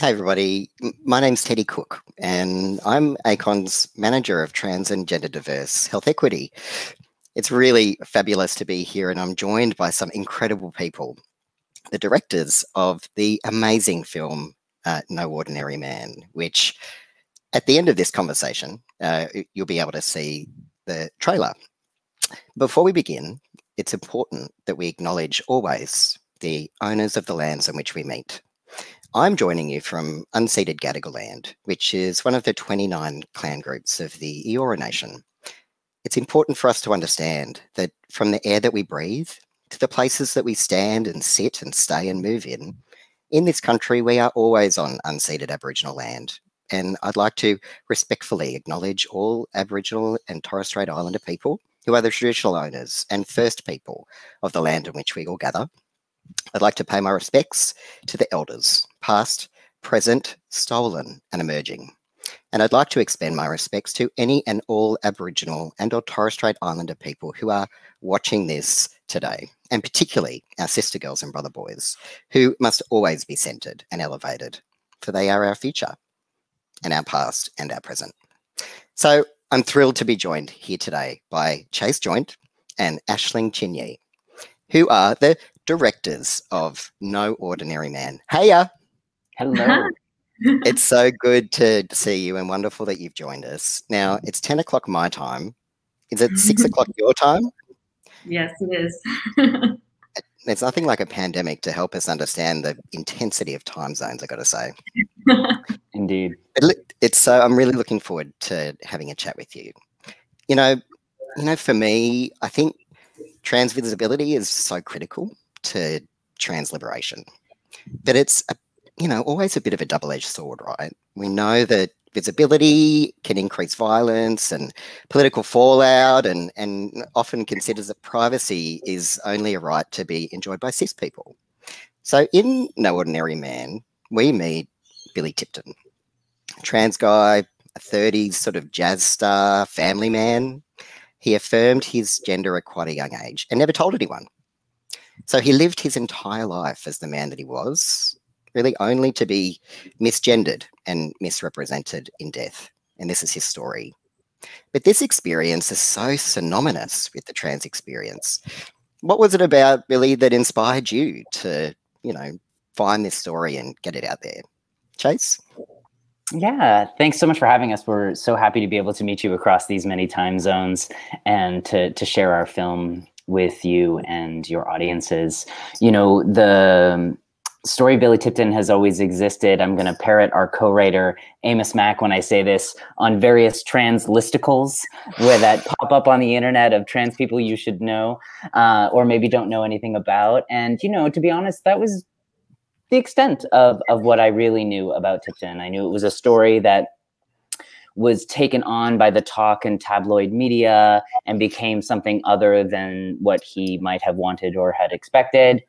Hey everybody, my name's Teddy Cook and I'm ACON's Manager of Trans and Gender Diverse Health Equity. It's really fabulous to be here and I'm joined by some incredible people, the directors of the amazing film No Ordinary Man, which at the end of this conversation, you'll be able to see the trailer. Before we begin, it's important that we acknowledge always the owners of the lands on which we meet. I'm joining you from unceded Gadigal land, which is one of the 29 clan groups of the Eora Nation. It's important for us to understand that from the air that we breathe to the places that we stand and sit and stay and move in this country, we are always on unceded Aboriginal land. And I'd like to respectfully acknowledge all Aboriginal and Torres Strait Islander people who are the traditional owners and first people of the land on which we all gather. I'd like to pay my respects to the elders, past, present, stolen and emerging. And I'd like to extend my respects to any and all Aboriginal and or Torres Strait Islander people who are watching this today, and particularly our sister girls and brother boys, who must always be centred and elevated, for they are our future and our past and our present. So I'm thrilled to be joined here today by Chase Joynt and Aisling Chin-Yee, who are the directors of No Ordinary Man. Heya! Hello. It's so good to see you and wonderful that you've joined us. Now, it's 10 o'clock my time. Is it 6 o'clock your time? Yes, it is. There's nothing like a pandemic to help us understand the intensity of time zones, I got to say. Indeed. I'm really looking forward to having a chat with you. You know, for me, I think trans visibility is so critical to trans liberation, but it's always a bit of a double-edged sword, right? We know that visibility can increase violence and political fallout, and often considers that privacy is only a right to be enjoyed by cis people. So in No Ordinary Man, we meet Billy Tipton, trans guy, a 30s sort of jazz star, family man. He affirmed his gender at quite a young age and never told anyone. So he lived his entire life as the man that he was, really only to be misgendered and misrepresented in death. And this is his story. But this experience is so synonymous with the trans experience. What was it about, Billy, that inspired you to, find this story and get it out there? Chase? Yeah, thanks so much for having us. We're so happy to be able to meet you across these many time zones and to share our film with you and your audiences. The story Billy Tipton has always existed. I'm going to parrot our co-writer Amos Mack when I say this, on various trans listicles where that pop up on the internet of trans people you should know or maybe don't know anything about. And, to be honest, that was the extent of what I really knew about Tipton. I knew it was a story that was taken on by the talk and tabloid media and became something other than what he might have wanted or had expected.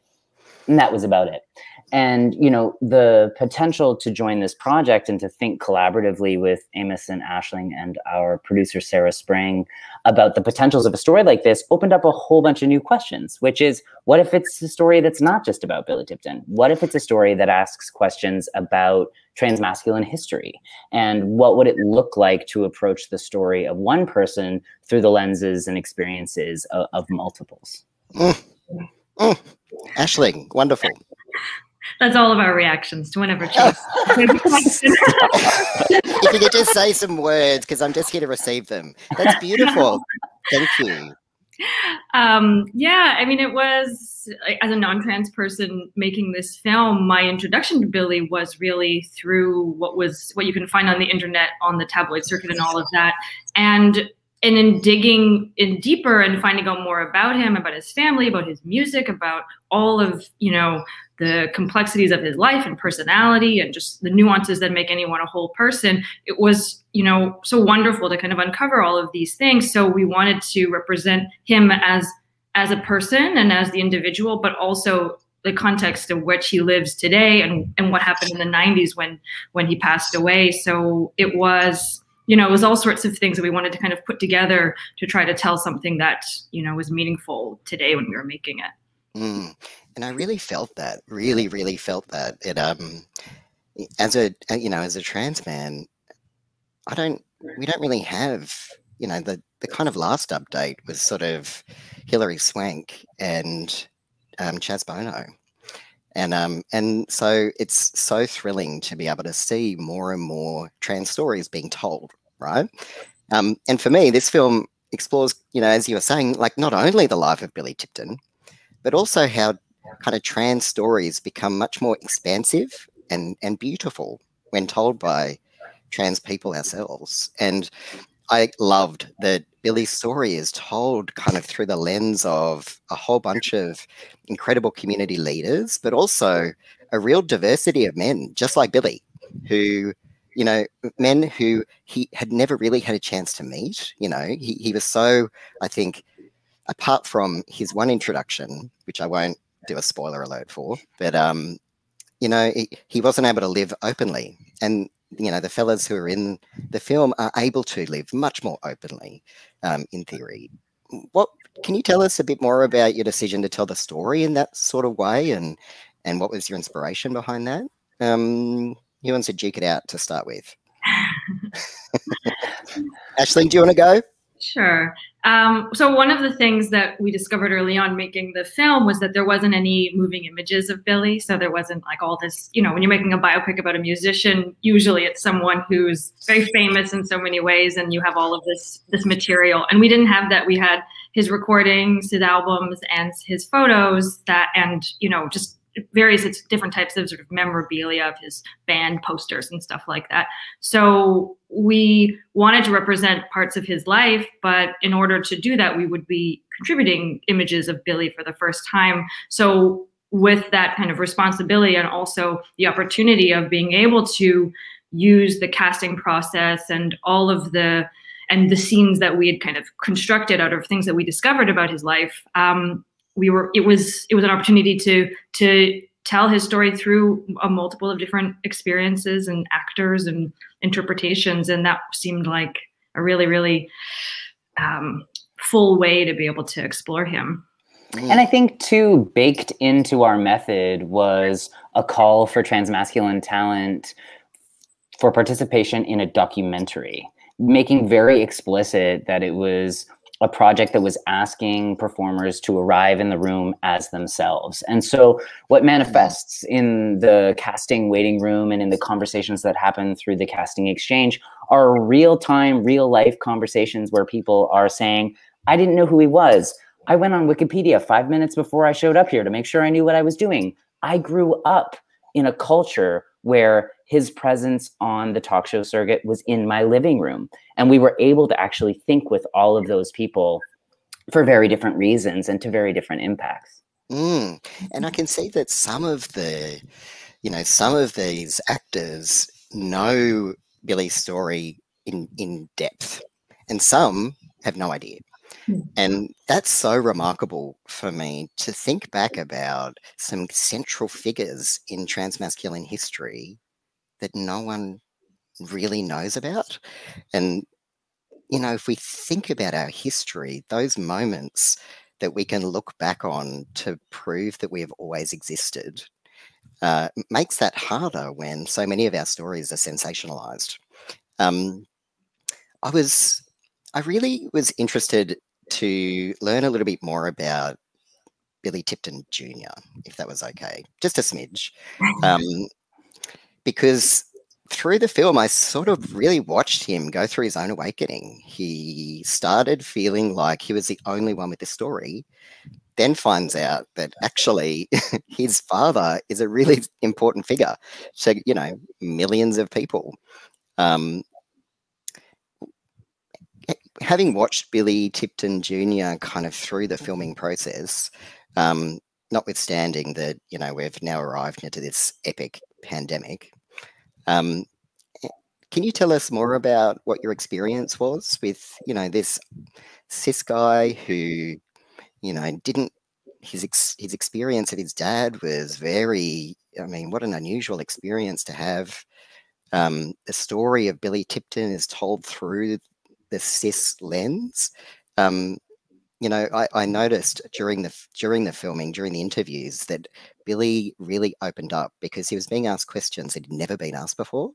And that was about it. And, the potential to join this project and to think collaboratively with Amos and Aisling and our producer, Sarah Spring, about the potentials of a story like this opened up a whole bunch of new questions, which is, what if it's a story that's not just about Billy Tipton? What if it's a story that asks questions about transmasculine history? And what would it look like to approach the story of one person through the lenses and experiences of multiples? Aisling, wonderful. That's all of our reactions to whenever Chase. If you could just say some words, because I'm just here to receive them. That's beautiful. Thank you. Yeah, I mean, it was, as a non-trans person making this film, my introduction to Billy was really through what you can find on the internet, on the tabloid circuit and all of that. And in digging in deeper and finding out more about him, about his family, about his music, about all of, the complexities of his life and personality and just the nuances that make anyone a whole person, it was, so wonderful to kind of uncover all of these things. So we wanted to represent him as a person and as the individual, but also the context of which he lives today and what happened in the 90s when he passed away. So it was, it was all sorts of things that we wanted to kind of put together to try to tell something that, was meaningful today when we were making it. And I really felt that, really felt that. as a as a trans man, we don't really have, the kind of last update was sort of Hilary Swank and Chaz Bono. And so it's so thrilling to be able to see more and more trans stories being told, right? And for me, this film explores, as you were saying, like not only the life of Billy Tipton, but also how kind of trans stories become much more expansive and beautiful when told by trans people ourselves. And I loved that Billy's story is told kind of through the lens of a whole bunch of incredible community leaders, but also a real diversity of men, just like Billy, who, men who he had never really had a chance to meet. He was so, I think, apart from his one introduction, which I won't do a spoiler alert for, but he wasn't able to live openly. And the fellas who are in the film are able to live much more openly, in theory. What can you tell us a bit more about your decision to tell the story in that sort of way, and what was your inspiration behind that? Who wants to duke it out to start with? Ashley, do you want to go? Sure. So one of the things that we discovered early on making the film was that there wasn't any moving images of Billy. So there wasn't like all this, when you're making a biopic about a musician, usually it's someone who's very famous in so many ways, and you have all of this material. And we didn't have that. We had his recordings, his albums, and his photos and just various different types of sort of memorabilia of his band posters and stuff like that. So we wanted to represent parts of his life, but in order to do that, we would be contributing images of Billy for the first time. So with that kind of responsibility and also the opportunity of being able to use the casting process and all of the scenes that we had kind of constructed out of things that we discovered about his life, it was an opportunity to tell his story through a multiple of different experiences and actors and interpretations, and that seemed like a really, really full way to be able to explore him. And I think too, baked into our method was a call for transmasculine talent for participation in a documentary, making very explicit that it was a project that was asking performers to arrive in the room as themselves. And so what manifests in the casting waiting room and in the conversations that happen through the casting exchange are real-time, real-life conversations where people are saying, I didn't know who he was. I went on Wikipedia 5 minutes before I showed up here to make sure I knew what I was doing. I grew up in a culture where his presence on the talk show circuit was in my living room. And we were able to actually think with all of those people for very different reasons and to very different impacts. And I can see that some of these actors know Billy's story in depth, and some have no idea. And that's so remarkable for me to think back about some central figures in transmasculine history that no one really knows about. And, if we think about our history, those moments that we can look back on to prove that we have always existed, makes that harder when so many of our stories are sensationalized. I really was interested to learn a little bit more about Billy Tipton Jr., if that was okay, just a smidge, because through the film, I sort of really watched him go through his own awakening. He started feeling like he was the only one with the story, then finds out that actually his father is a really important figure to, millions of people. Having watched Billy Tipton Jr. kind of through the filming process, notwithstanding that, we've now arrived into this epic pandemic, can you tell us more about what your experience was with, this cis guy who, didn't, his experience of his dad was very, what an unusual experience to have. The story of Billy Tipton is told through the cis lens. you know, I noticed during the filming, during the interviews, that Billy really opened up because he was being asked questions that he'd never been asked before.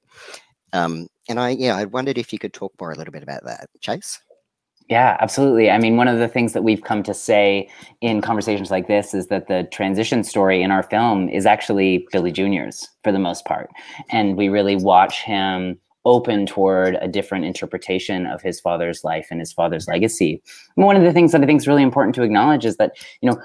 And I wondered if you could talk more a little bit about that, Chase. Yeah, absolutely. I mean, one of the things that we've come to say in conversations like this is that the transition story in our film is actually Billy Jr.'s for the most part. And we really watch him open toward a different interpretation of his father's life and his father's legacy. And one of the things that I think is really important to acknowledge is that, you know,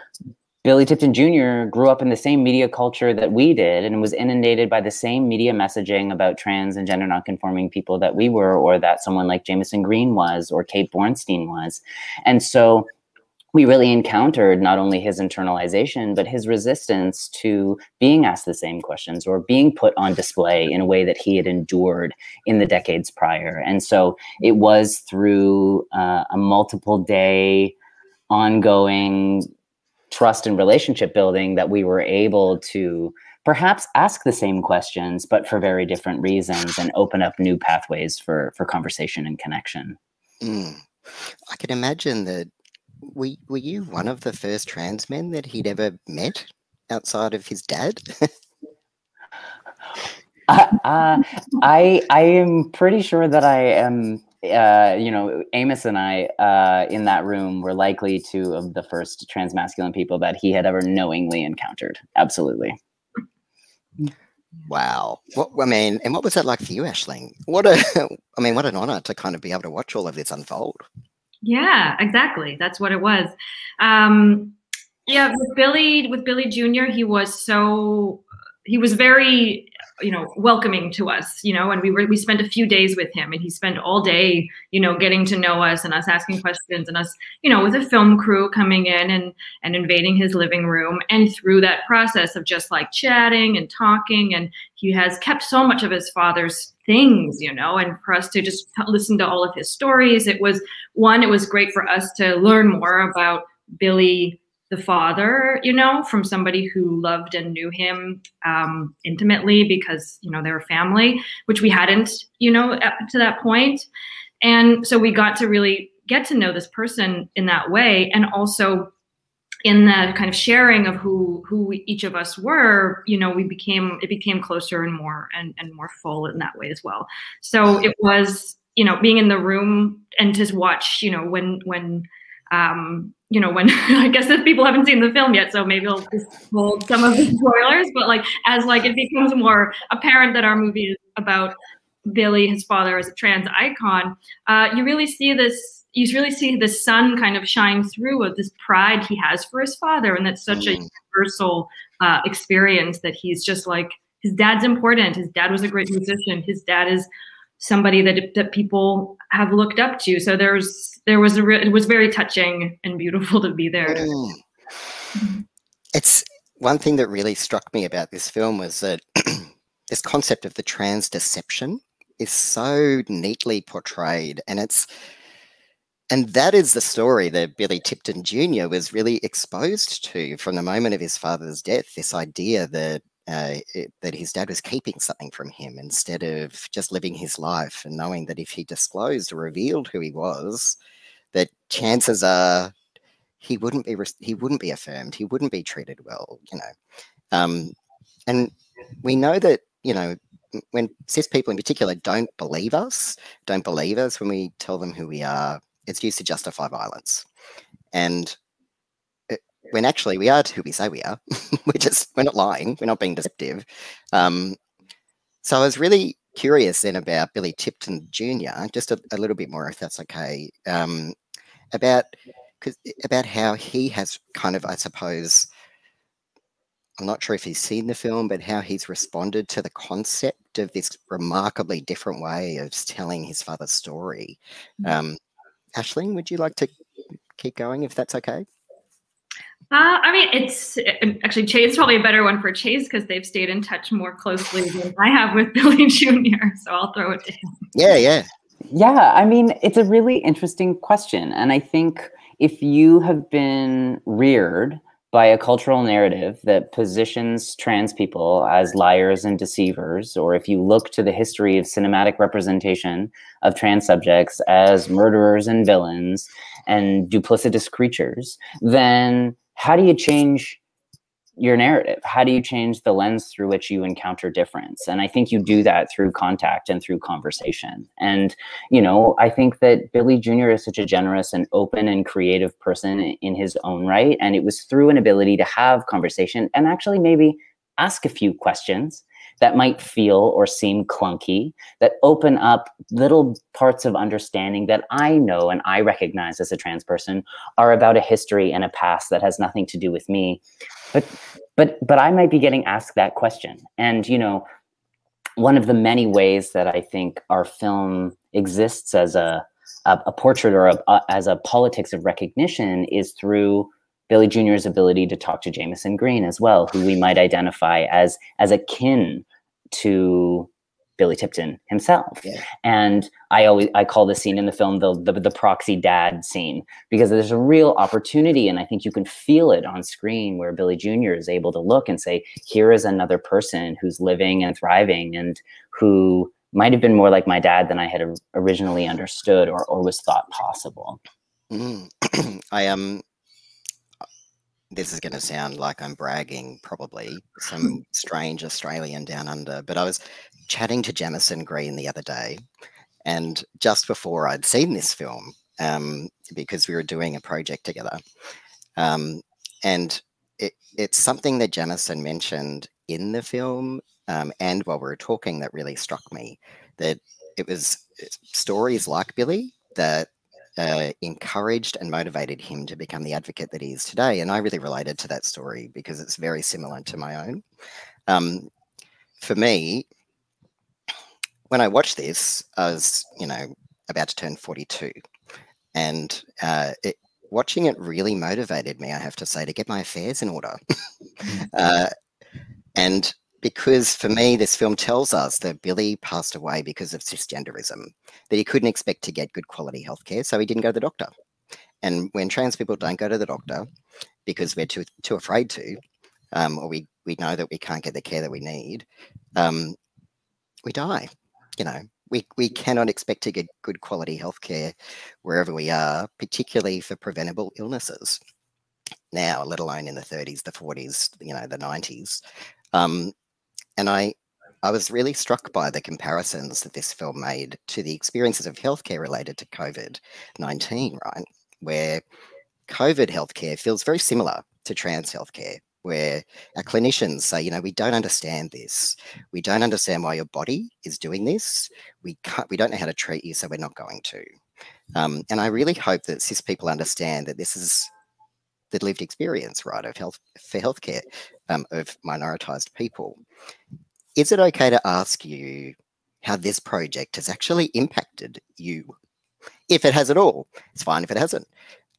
Billy Tipton Jr. grew up in the same media culture that we did and was inundated by the same media messaging about trans and gender nonconforming people that we were, or that someone like Jameson Green was, or Kate Bornstein was. And so we really encountered not only his internalization, but his resistance to being asked the same questions or being put on display in a way that he had endured in the decades prior. And so it was through a multiple day ongoing trust and relationship building that we were able to perhaps ask the same questions, but for very different reasons, and open up new pathways for conversation and connection. I can imagine that. Were you one of the first trans men that he'd ever met outside of his dad? I am pretty sure that I am. You know, Amos and I in that room were likely two of the first transmasculine people that he had ever knowingly encountered. Absolutely. Wow. What was that like for you, Aisling? What an honor to kind of be able to watch all of this unfold. Yeah, exactly. That's what it was. Yeah, with Billy Jr., he was very, you know, welcoming to us, you know, and we spent a few days with him, and he spent all day, you know, getting to know us and us asking questions, and us, you know, with a film crew coming in and invading his living room. And through that process of just like chatting and talking, and he has kept so much of his father's things, you know, and for us to just listen to all of his stories, it was great for us to learn more about Billy the father, you know, from somebody who loved and knew him intimately, because, you know, they were family, which we hadn't, you know, up to that point. And so we got to really get to know this person in that way. And also in the kind of sharing of who each of us were, you know, it became closer and more full in that way as well. So it was, you know, being in the room and to watch, you know, when I guess if people haven't seen the film yet, so maybe I'll just hold some of the spoilers, but like as like it becomes more apparent that our movie is about Billy, his father, as a trans icon, you really see the sun kind of shine through of this pride he has for his father, and that's such a universal experience, that he's just like, his dad's important. His dad was a great musician. His dad is somebody that people have looked up to. So it was very touching and beautiful to be there. It's one thing that really struck me about this film was that this concept of the trans deception is so neatly portrayed, and that is the story that Billy Tipton Jr. was really exposed to from the moment of his father's death. This idea that his dad was keeping something from him instead of just living his life, and knowing that if he disclosed or revealed who he was, that chances are he wouldn't be affirmed, he wouldn't be treated well, you know. And we know that, you know, when cis people in particular don't believe us when we tell them who we are, it's used to justify violence. And when actually we are who we say we are, we're not lying, we're not being deceptive. So I was really curious then about Billy Tipton Jr., just a little bit more, if that's okay, about how he has kind of, I suppose, I'm not sure if he's seen the film, but how he's responded to the concept of this remarkably different way of telling his father's story. Aisling, would you like to keep going, if that's okay? I mean, it's actually Chase is probably a better one for Chase, because they've stayed in touch more closely than I have with Billy Jr. So I'll throw it to him. Yeah. I mean, it's a really interesting question, and I think if you have been reared by a cultural narrative that positions trans people as liars and deceivers, or if you look to the history of cinematic representation of trans subjects as murderers and villains and duplicitous creatures, then how do you change your narrative? How do you change the lens through which you encounter difference? And I think you do that through contact and through conversation. And, you know, I think that Billy Jr. is such a generous and open and creative person in his own right. And it was through an ability to have conversation and actually maybe ask a few questions that might feel or seem clunky, that open up little parts of understanding that I know and I recognize as a trans person are about a history and a past that has nothing to do with me. But I might be getting asked that question. And, you know, one of the many ways that I think our film exists as a portrait or as a politics of recognition is through Billy Jr.'s ability to talk to Jameson Green as well, who we might identify as akin to Billy Tipton himself. Yeah. And I call the scene in the film the proxy dad scene, because there's a real opportunity, and I think you can feel it on screen, where Billy Jr. is able to look and say, here is another person who's living and thriving and who might have been more like my dad than I had originally understood or was thought possible. This is going to sound like I'm bragging, probably, some strange Australian down under, but I was chatting to Jameson Green the other day, and just before I'd seen this film, because we were doing a project together, and it's something that Jameson mentioned in the film, and while we were talking, that really struck me, that it was stories like Billy that encouraged and motivated him to become the advocate that he is today. And I really related to that story because it's very similar to my own. For me, when I watched this, I was, you know, about to turn 42, and watching it really motivated me, I have to say, to get my affairs in order. And because for me, this film tells us that Billy passed away because of cisgenderism, that he couldn't expect to get good quality healthcare, so he didn't go to the doctor. And when trans people don't go to the doctor because we're too afraid to, or we know that we can't get the care that we need, we die. You know, we cannot expect to get good quality healthcare wherever we are, particularly for preventable illnesses now, let alone in the 30s, the 40s, you know, the 90s. And I was really struck by the comparisons that this film made to the experiences of healthcare related to COVID-19, right? Where COVID healthcare feels very similar to trans healthcare, where our clinicians say, you know, we don't understand this. We don't understand why your body is doing this. We don't know how to treat you, so we're not going to. And I really hope that cis people understand that this is the lived experience, right, of healthcare of minoritized people. Is it okay to ask you how this project has actually impacted you? If it has at all, it's fine if it hasn't.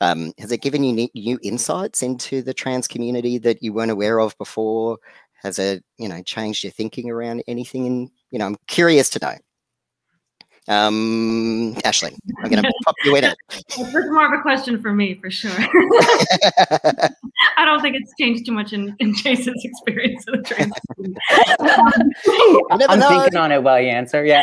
Has it given you new insights into the trans community that you weren't aware of before? Has it, you know, changed your thinking around anything? And, you know, I'm curious to know. Ashley, I'm going to pop you in it. This is more of a question for me, for sure. I don't think it's changed too much in Jason's experience of the trans community. I'm thinking on it while you answer. Yeah.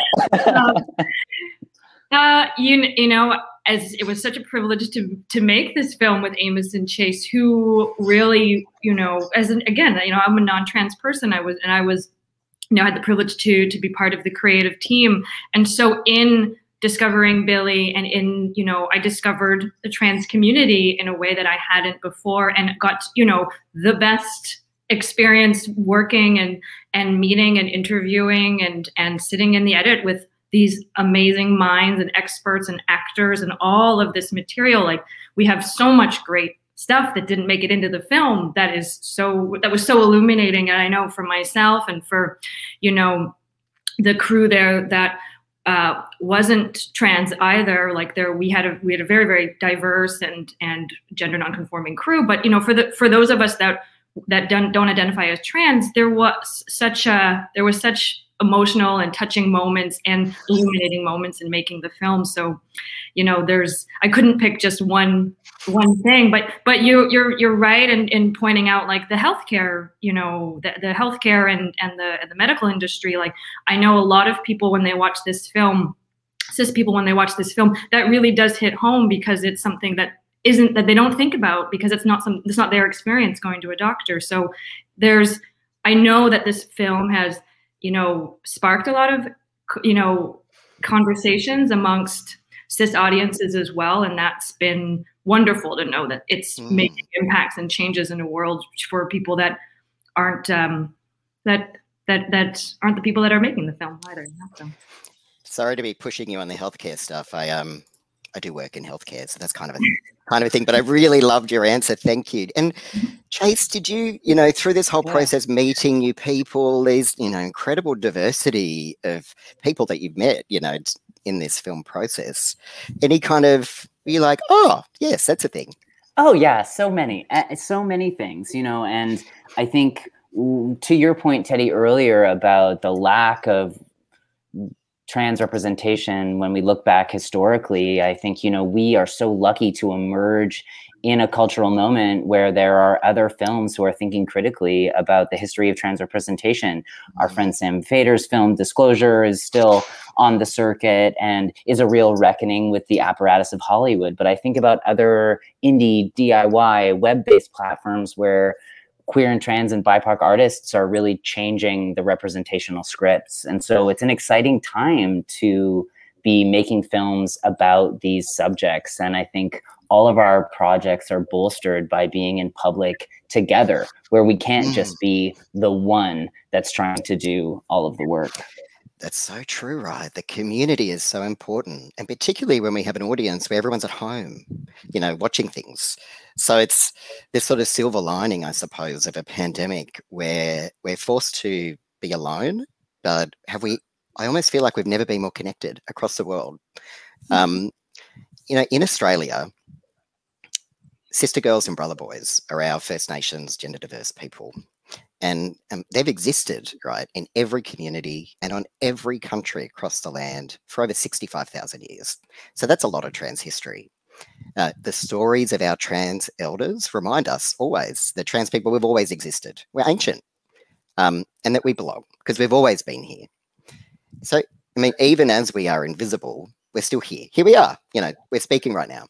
You know, as it was such a privilege to make this film with Amos and Chase, who really, you know, again, you know, I'm a non-trans person. I was, you know, had the privilege to be part of the creative team. And so in discovering Billy and in, you know, I discovered the trans community in a way that I hadn't before, and got, you know, the best experience working and meeting and interviewing and sitting in the edit with these amazing minds and experts and actors and all of this material. Like, we have so much great stuff that didn't make it into the film that was so illuminating. And I know for myself and for, you know, the crew there that wasn't trans either. Like, we had a very, very diverse and gender nonconforming crew. But, you know, for those of us that that don't identify as trans, there was such emotional and touching moments and illuminating moments in making the film. So, I couldn't pick just one thing, but you're right in pointing out like the healthcare, the healthcare and the medical industry. Like, I know a lot of people when they watch this film, cis people when they watch this film, that really does hit home because it's something that they don't think about because it's not their experience going to a doctor. So I know that this film has, sparked a lot of, conversations amongst cis audiences as well. And that's been wonderful to know that it's making impacts and changes in the world for people that aren't, that aren't the people that are making the film either. So. Sorry to be pushing you on the healthcare stuff. I do work in healthcare, so that's kind of a thing, but I really loved your answer. Thank you. And Chase, did you, through this whole process, meeting new people, there's, incredible diversity of people that you've met, in this film process. Any kind of, you're like, oh, yes, that's a thing. Oh, yeah, so many things, and I think to your point, Teddy, earlier about the lack of trans representation, when we look back historically, I think, we are so lucky to emerge in a cultural moment where there are other films who are thinking critically about the history of trans representation. Our friend Sam Fader's film Disclosure is still on the circuit and is a real reckoning with the apparatus of Hollywood. But I think about other indie, DIY, web-based platforms where queer and trans and BIPOC artists are really changing the representational scripts. And so it's an exciting time to be making films about these subjects. And I think all of our projects are bolstered by being in public together, where we can't just be the one that's trying to do all of the work. That's so true, right? The community is so important. And particularly when we have an audience where everyone's at home, watching things. So it's this sort of silver lining, I suppose, of a pandemic where we're forced to be alone, but I almost feel like we've never been more connected across the world. In Australia, sister girls and brother boys are our First Nations gender diverse people. And they've existed, right, in every community and on every country across the land for over 65,000 years. So that's a lot of trans history. The stories of our trans elders remind us always that trans people, we've always existed. We're ancient, and that we belong because we've always been here. So, even as we are invisible, we're still here. Here we are, we're speaking right now.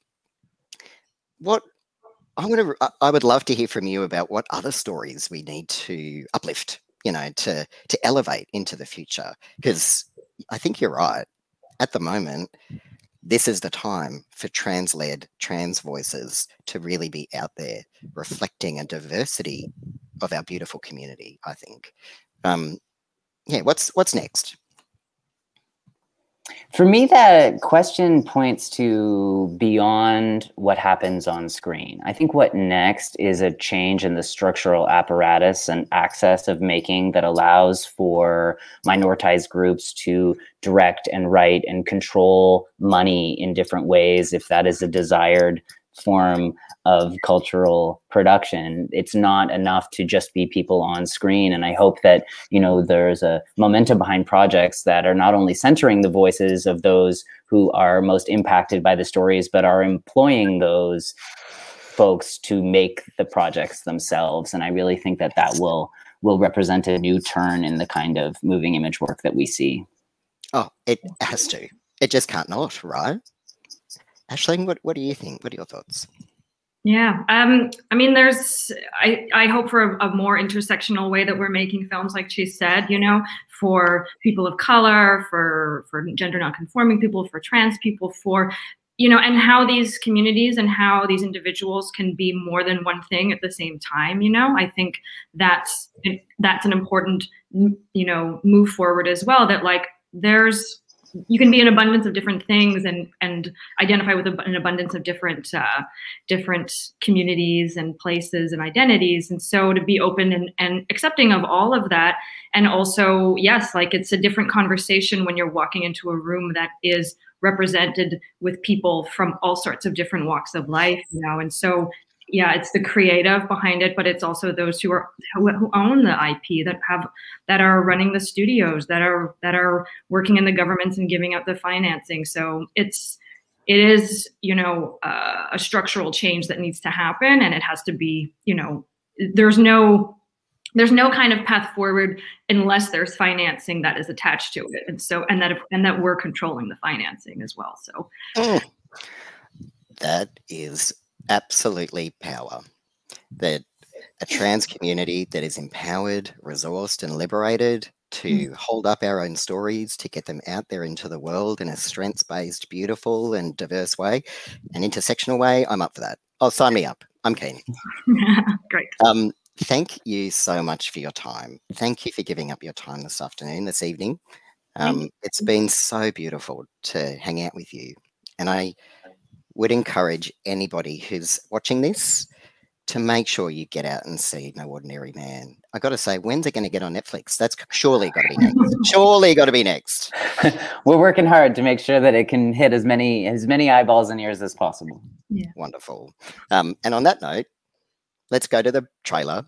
I would love to hear from you about what other stories we need to uplift, to elevate into the future. Because I think you're right. At the moment, this is the time for trans-led, trans voices to really be out there reflecting a diversity of our beautiful community, I think. What's next? For me, that question points to beyond what happens on screen. I think what next is a change in the structural apparatus and access of making that allows for minoritized groups to direct and write and control money in different ways, if that is a desired form of cultural production. It's not enough to just be people on screen. And I hope that, there's a momentum behind projects that are not only centering the voices of those who are most impacted by the stories, but are employing those folks to make the projects themselves. And I really think that will represent a new turn in the kind of moving image work that we see. Oh, it has to. It just can't not, right? Aisling, what do you think? What are your thoughts? Yeah, I hope for a more intersectional way that we're making films, like Chase said, for people of color, for gender nonconforming people, for trans people, for, and how these communities and how these individuals can be more than one thing at the same time. I think that's an important, move forward as well, that like you can be an abundance of different things and identify with an abundance of different communities and places and identities. And so to be open and accepting of all of that. And also, yes, like it's a different conversation when you're walking into a room that is represented with people from all sorts of different walks of life, And so yeah, it's the creative behind it, but it's also those who own the IP, that are running the studios, that are working in the governments and giving out the financing. So it is, you know, a structural change that needs to happen, and it has to be, you know, there's no kind of path forward unless there's financing that is attached to it, and that we're controlling the financing as well. So that is absolutely power. That a trans community that is empowered, resourced, and liberated to hold up our own stories, to get them out there into the world in a strengths-based, beautiful, and diverse way, an intersectional way. I'm up for that. Oh, sign me up. I'm keen. Great. Thank you so much for your time. Thank you for giving up your time this afternoon, this evening. It's been so beautiful to hang out with you. And I would encourage anybody who's watching this to make sure you get out and see No Ordinary Man. I got to say, when's it going to get on Netflix? That's surely got to be next. Surely got to be next. We're working hard to make sure that it can hit as many eyeballs and ears as possible. Yeah. Wonderful. And on that note, let's go to the trailer.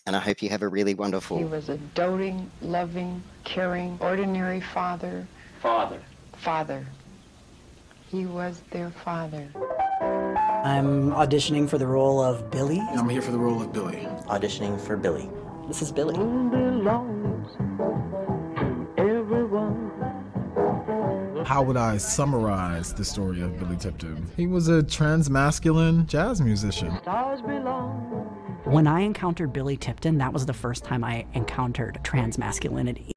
And I hope you have a really wonderful... He was a doting, loving, caring, ordinary father. Father. He was their father. I'm auditioning for the role of Billy. I'm here for the role of Billy. Auditioning for Billy. This is Billy. How would I summarize the story of Billy Tipton? He was a trans-masculine jazz musician. When I encountered Billy Tipton, that was the first time I encountered trans masculinity.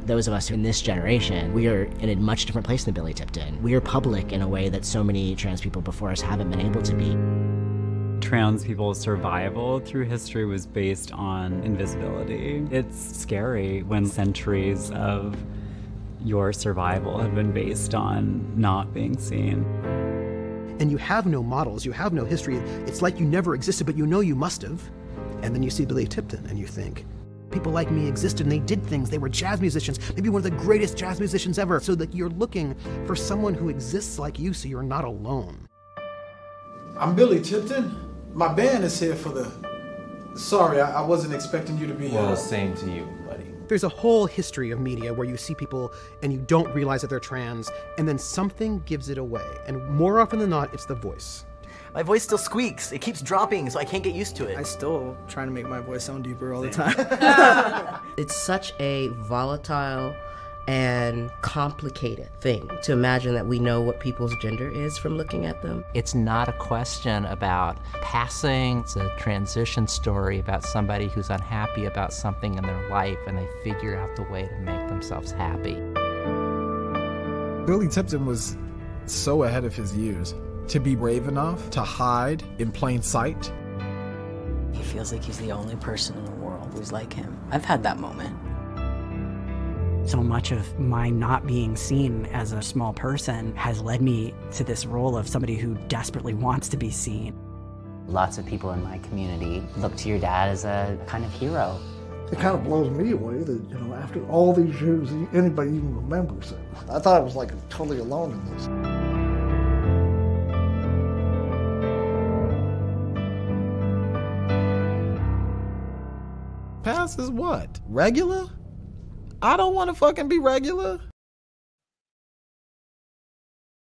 Those of us in this generation, we are in a much different place than Billy Tipton. We are public in a way that so many trans people before us haven't been able to be. Trans people's survival through history was based on invisibility. It's scary when centuries of your survival have been based on not being seen. And you have no models, you have no history. It's like you never existed, but you know you must have. And then you see Billy Tipton and you think, people like me existed and they did things. They were jazz musicians, maybe one of the greatest jazz musicians ever. So that you're looking for someone who exists like you so you're not alone. I'm Billy Tipton. My band is here for the... Sorry, I wasn't expecting you to be... Well, same to you, buddy. There's a whole history of media where you see people and you don't realize that they're trans, and then something gives it away. And more often than not, it's the voice. My voice still squeaks. It keeps dropping, so I can't get used to it. I still trying to make my voice sound deeper all the time. It's such a volatile and complicated thing to imagine that we know what people's gender is from looking at them. It's not a question about passing. It's a transition story about somebody who's unhappy about something in their life and they figure out the way to make themselves happy. Billy Tipton was so ahead of his years. To be brave enough to hide in plain sight. He feels like he's the only person in the world who's like him. I've had that moment. So much of my not being seen as a small person has led me to this role of somebody who desperately wants to be seen. Lots of people in my community look to your dad as a kind of hero. It kind of blows me away that, you know, after all these years, anybody even remembers it. I thought I was like totally alone in this. Pass is what? Regular? I don't want to fucking be regular.